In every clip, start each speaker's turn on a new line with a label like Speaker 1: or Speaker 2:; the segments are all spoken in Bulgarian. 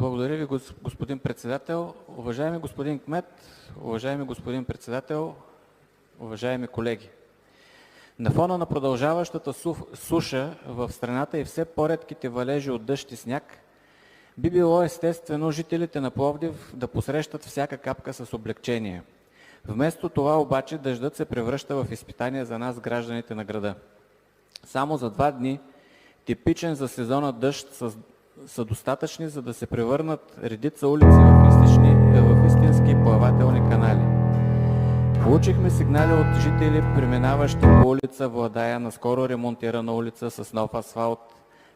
Speaker 1: Благодаря ви, господин председател. Уважаеми господин кмет, уважаеми господин председател, уважаеми колеги! На фона на продължаващата суша в страната и все по-редките валежи от дъжд и сняг, би било естествено жителите на Пловдив да посрещат всяка капка с облекчение. Вместо това обаче дъждът се превръща в изпитание за нас, гражданите на града. Само за 2 дни, типичен за сезона дъжд, са достатъчни, за да се превърнат редица улици в истински плавателни канали. Получихме сигнали от жители, преминаващи по улица Владая, на скоро ремонтирана улица с нов асфалт,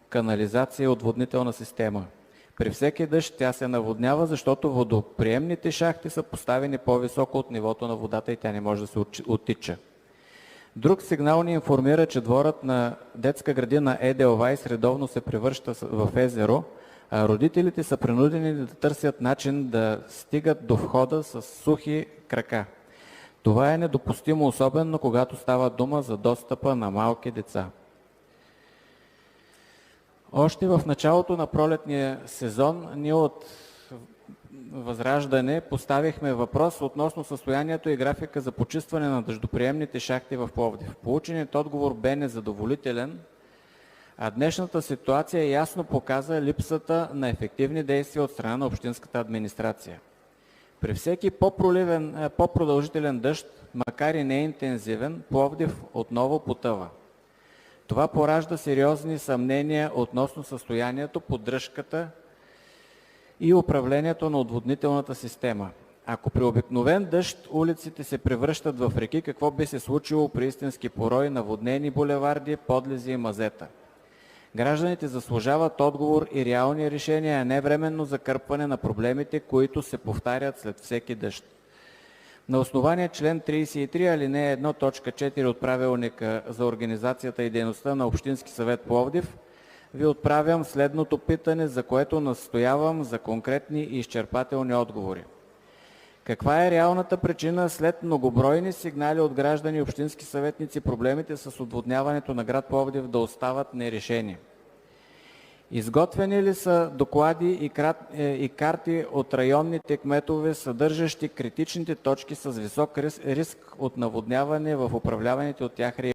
Speaker 1: канализация и отводнителна система. При всеки дъжд тя се наводнява, защото водоприемните шахти са поставени по-високо от нивото на водата и тя не може да се оттича. Друг сигнал ни информира, че дворът на детска градина Еделвайс редовно се превръща в езеро, а родителите са принудени да търсят начин да стигат до входа с сухи крака. Това е недопустимо, особено когато става дума за достъпа на малки деца. Още в началото на пролетния сезон ние от Възраждане поставихме въпрос относно състоянието и графика за почистване на дъждоприемните шахти в Пловдив. Полученият отговор бе незадоволителен, а днешната ситуация ясно показа липсата на ефективни действия от страна на общинската администрация. При всеки по-продължителен дъжд, макар и неинтензивен, Пловдив отново потъва. Това поражда сериозни съмнения относно състоянието, поддръжката и управлението на отводнителната система. Ако при обикновен дъжд улиците се превръщат в реки, какво би се случило при истински порой, наводнени булеварди, подлези и мазета? Гражданите заслужават отговор и реални решения, а не временно закърпване на проблемите, които се повтарят след всеки дъжд. На основание член 33, алинея 1, точка 4 от Правилника за организацията и дейността на Общински съвет Пловдив, ви отправям следното питане, за което настоявам за конкретни и изчерпателни отговори. Каква е реалната причина след многобройни сигнали от граждани и общински съветници проблемите с отводняването на град Пловдив да остават нерешени? Изготвени ли са доклади и карти от районните кметове, съдържащи критичните точки с висок риск от наводняване в управляваните от тях райони?